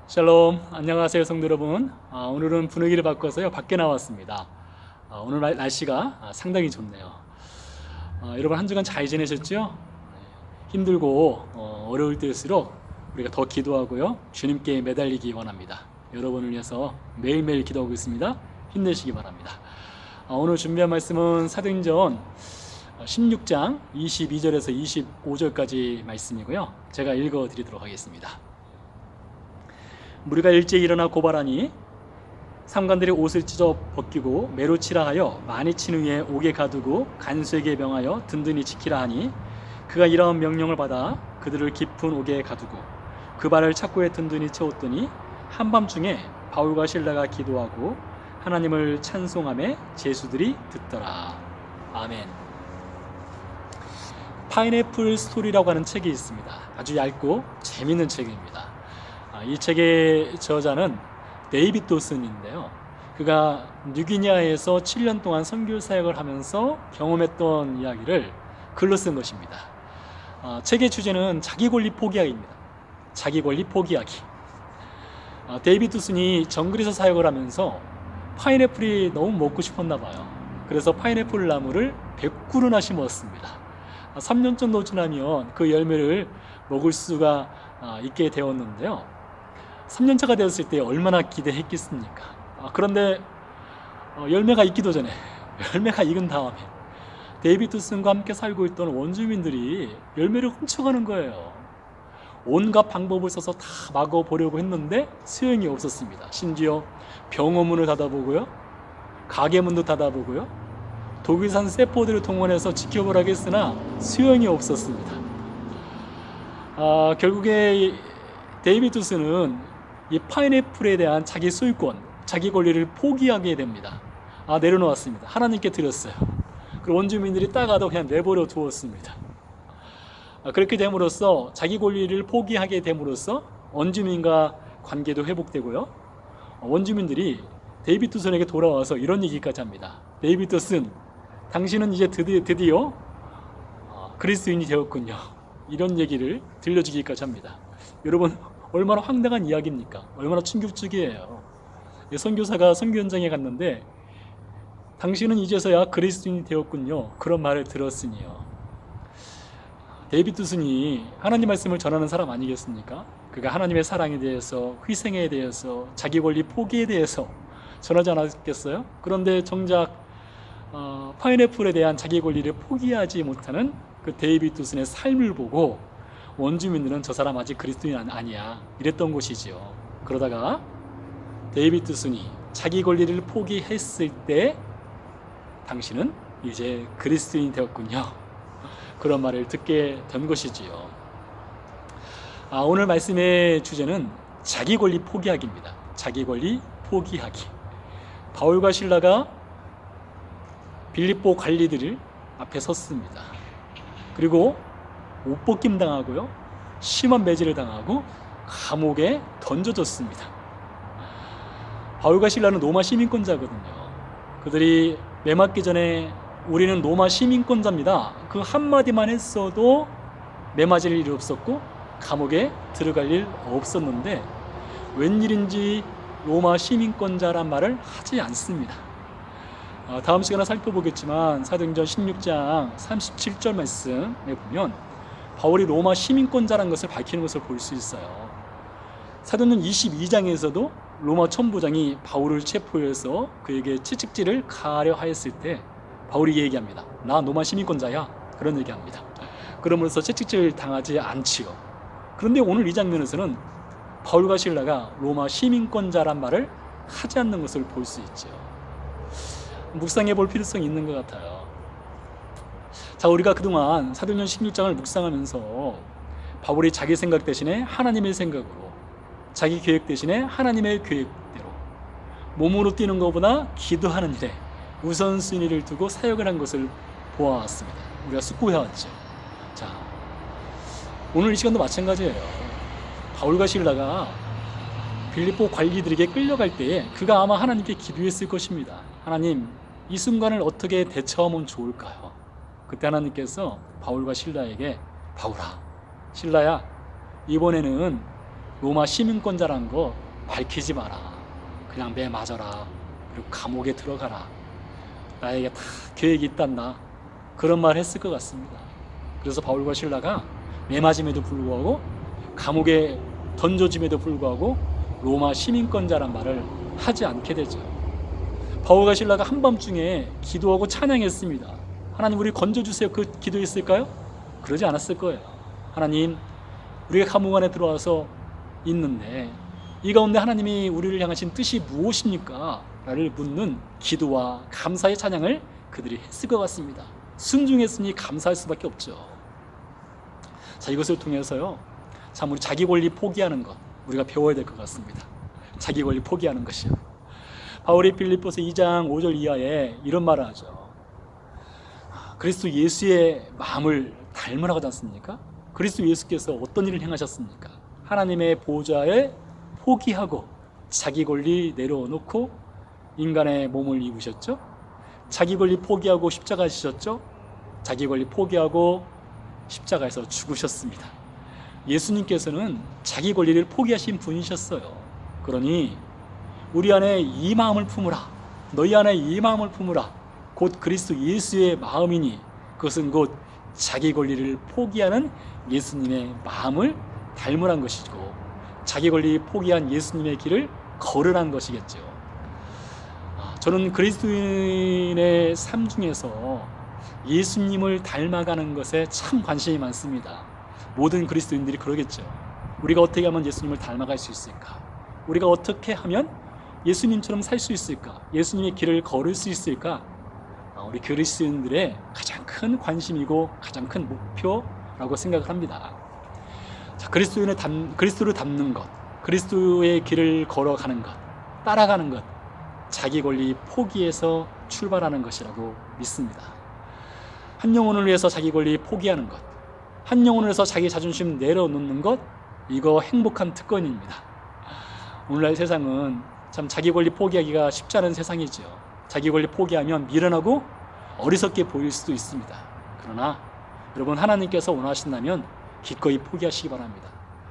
샬롬, 안녕하세요 성도 여러분. 오늘은 분위기를 바꿔서요 밖에 나왔습니다. 오늘 날씨가 상당히 좋네요. 여러분 한 주간 잘 지내셨죠? 힘들고 어려울 때일수록 우리가 더 기도하고요 주님께 매달리기 원합니다. 여러분을 위해서 매일매일 기도하고 있습니다. 힘내시기 바랍니다. 오늘 준비한 말씀은 사도행전 16장 22절에서 25절까지 말씀이고요, 제가 읽어 드리도록 하겠습니다. 무리가 일제히 일어나 고발하니 상관들이 옷을 찢어 벗기고 매로 치라 하여 많이 친 후에 옥에 가두고 간수에게 명하여 든든히 지키라 하니, 그가 이러한 명령을 받아 그들을 깊은 옥에 가두고 그 발을 착고에 든든히 채웠더니 한밤중에 바울과 실라가 기도하고 하나님을 찬송하며 제수들이 듣더라. 아멘. 파인애플 스토리라고 하는 책이 있습니다. 아주 얇고 재밌는 책입니다. 이 책의 저자는 데이빗 도슨인데요, 그가 뉴기니아에서 7년 동안 선교 사역을 하면서 경험했던 이야기를 글로 쓴 것입니다. 책의 주제는 자기 권리 포기하기입니다. 자기 권리 포기하기. 데이빗 도슨이 정글에서 사역을 하면서 파인애플이 너무 먹고 싶었나 봐요. 그래서 파인애플 나무를 100그루나 심었습니다. 3년 정도 지나면 그 열매를 먹을 수가 있게 되었는데요, 3년차가 되었을 때 얼마나 기대했겠습니까? 그런데 열매가 익기도 전에, 열매가 익은 다음에 데이빗 도슨과 함께 살고 있던 원주민들이 열매를 훔쳐가는 거예요. 온갖 방법을 써서 다 막아보려고 했는데 소용이 없었습니다. 심지어 병원문을 닫아보고요, 가게 문도 닫아보고요, 독일산 세포들을 동원해서 지켜보라고 했으나 소용이 없었습니다. 결국에 데이빗 도슨은 이 파인애플에 대한 자기 소유권, 자기 권리를 포기하게 됩니다. 내려놓았습니다. 하나님께 드렸어요. 그리고 원주민들이 따가도 그냥 내버려 두었습니다. 그렇게 됨으로써, 자기 권리를 포기하게 됨으로써 원주민과 관계도 회복되고요, 원주민들이 데이빗 도슨에게 돌아와서 이런 얘기까지 합니다. 데이빗 도슨, 당신은 이제 드디어 그리스도인이 되었군요. 이런 얘기를 들려주기까지 합니다. 여러분, 얼마나 황당한 이야기입니까? 얼마나 충격적이에요. 선교사가 선교 현장에 갔는데 당신은 이제서야 그리스도인이 되었군요. 그런 말을 들었으니요. 데이빗 도슨이 하나님 말씀을 전하는 사람 아니겠습니까? 그가 하나님의 사랑에 대해서, 희생에 대해서, 자기 권리 포기에 대해서 전하지 않았겠어요? 그런데 정작 파인애플에 대한 자기 권리를 포기하지 못하는 그 데이빗 도슨의 삶을 보고 원주민들은 저 사람 아직 그리스도인 아니야 이랬던 것이지요. 그러다가 데이빗 도슨이 자기 권리를 포기했을 때 당신은 이제 그리스도인이 되었군요. 그런 말을 듣게 된 것이지요. 오늘 말씀의 주제는 자기 권리 포기하기입니다. 자기 권리 포기하기. 바울과 실라가 빌립보 관리들 앞에 섰습니다. 그리고 옷벗김 당하고요, 심한 매질을 당하고 감옥에 던져졌습니다. 바울과 실라는 로마 시민권자거든요. 그들이 매맞기 전에 우리는 로마 시민권자입니다, 그 한마디만 했어도 매맞을 일이 없었고 감옥에 들어갈 일 없었는데 웬일인지 로마 시민권자란 말을 하지 않습니다. 다음 시간에 살펴보겠지만 사도행전 16장 37절 말씀에 보면 바울이 로마 시민권자라는 것을 밝히는 것을 볼 수 있어요. 사도행전 22장에서도 로마 천부장이 바울을 체포해서 그에게 채찍질을 가하려 하였을 때 바울이 얘기합니다. 나 로마 시민권자야, 그런 얘기합니다. 그러면서 채찍질 당하지 않지요. 그런데 오늘 이 장면에서는 바울과 실라가 로마 시민권자란 말을 하지 않는 것을 볼 수 있죠. 묵상해 볼 필요성이 있는 것 같아요. 자, 우리가 그동안 사도행전 16장을 묵상하면서 바울이 자기 생각 대신에 하나님의 생각으로, 자기 계획 대신에 하나님의 계획대로 몸으로 뛰는 것보다 기도하는 일에 우선순위를 두고 사역을 한 것을 보아왔습니다. 우리가 숙고해왔죠. 자, 오늘 이 시간도 마찬가지예요. 바울과 실라가 빌립보 관리들에게 끌려갈 때에 그가 아마 하나님께 기도했을 것입니다. 하나님, 이 순간을 어떻게 대처하면 좋을까요? 그때 하나님께서 바울과 실라에게, 바울아, 실라야, 이번에는 로마 시민권자라는 거 밝히지 마라. 그냥 매 맞아라. 그리고 감옥에 들어가라. 나에게 다 계획이 있단다. 그런 말 했을 것 같습니다. 그래서 바울과 실라가 매 맞음에도 불구하고 감옥에 던져짐에도 불구하고 로마 시민권자란 말을 하지 않게 되죠. 바울과 실라가 한밤중에 기도하고 찬양했습니다. 하나님 우리 건져주세요. 그 기도했을까요? 그러지 않았을 거예요. 하나님 우리가 감옥 안에 들어와서 있는데 이 가운데 하나님이 우리를 향하신 뜻이 무엇입니까? 라를 묻는 기도와 감사의 찬양을 그들이 했을 것 같습니다. 순종했으니 감사할 수밖에 없죠. 자, 이것을 통해서요 참 우리 자기 권리 포기하는 것 우리가 배워야 될 것 같습니다. 자기 권리 포기하는 것이요. 바울이 빌립보서 2장 5절 이하에 이런 말을 하죠. 그리스도 예수의 마음을 닮으라고 하지 않습니까? 그리스도 예수께서 어떤 일을 행하셨습니까? 하나님의 보좌에 포기하고 자기 권리 내려놓고 인간의 몸을 입으셨죠. 자기 권리 포기하고 십자가 지셨죠. 자기 권리 포기하고 십자가에서 죽으셨습니다. 예수님께서는 자기 권리를 포기하신 분이셨어요. 그러니 우리 안에 이 마음을 품으라. 너희 안에 이 마음을 품으라. 곧 그리스도 예수의 마음이니 그것은 곧 자기 권리를 포기하는 예수님의 마음을 닮으란 것이고 자기 권리 포기한 예수님의 길을 걸으란 것이겠죠. 저는 그리스도인의 삶 중에서 예수님을 닮아가는 것에 참 관심이 많습니다. 모든 그리스도인들이 그러겠죠. 우리가 어떻게 하면 예수님을 닮아갈 수 있을까? 우리가 어떻게 하면 예수님처럼 살 수 있을까? 예수님의 길을 걸을 수 있을까? 우리 그리스도인들의 가장 큰 관심이고 가장 큰 목표라고 생각을 합니다. 자, 그리스도를 닮는 것, 그리스도의 길을 걸어가는 것, 따라가는 것, 자기 권리 포기해서 출발하는 것이라고 믿습니다. 한 영혼을 위해서 자기 권리 포기하는 것, 한 영혼을 위해서 자기 자존심 내려놓는 것, 이거 행복한 특권입니다. 오늘날 세상은 참 자기 권리 포기하기가 쉽지 않은 세상이죠. 자기 권리 포기하면 미련하고 어리석게 보일 수도 있습니다. 그러나 여러분 하나님께서 원하신다면 기꺼이 포기하시기 바랍니다.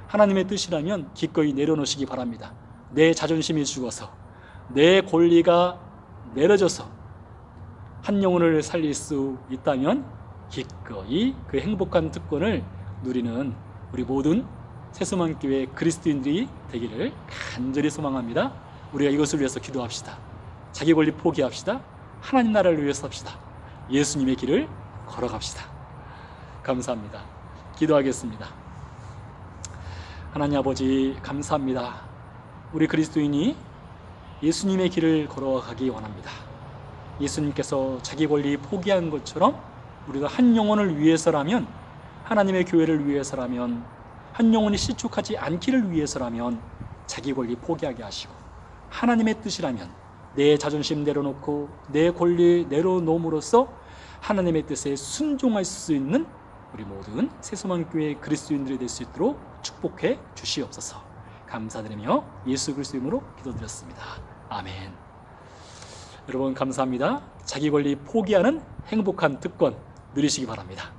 하나님의 뜻이라면 기꺼이 내려놓으시기 바랍니다. 내 자존심이 죽어서 내 권리가 내려져서 한 영혼을 살릴 수 있다면 기꺼이 그 행복한 특권을 누리는 우리 모든 새소망교회 그리스도인들이 되기를 간절히 소망합니다. 우리가 이것을 위해서 기도합시다. 자기 권리 포기합시다. 하나님 나라를 위해서 삽시다. 예수님의 길을 걸어갑시다. 감사합니다. 기도하겠습니다. 하나님 아버지 감사합니다. 우리 그리스도인이 예수님의 길을 걸어가기 원합니다. 예수님께서 자기 권리 포기한 것처럼 우리가 한 영혼을 위해서라면, 하나님의 교회를 위해서라면, 한 영혼이 실족하지 않기를 위해서라면 자기 권리 포기하게 하시고, 하나님의 뜻이라면 내 자존심 내려놓고 내 권리 내려놓음으로써 하나님의 뜻에 순종할 수 있는 우리 모든 새소망교회 그리스도인들이 될 수 있도록 축복해 주시옵소서. 감사드리며 예수 그리스도 이름으로 기도드렸습니다. 아멘. 여러분 감사합니다. 자기 권리 포기하는 행복한 특권 누리시기 바랍니다.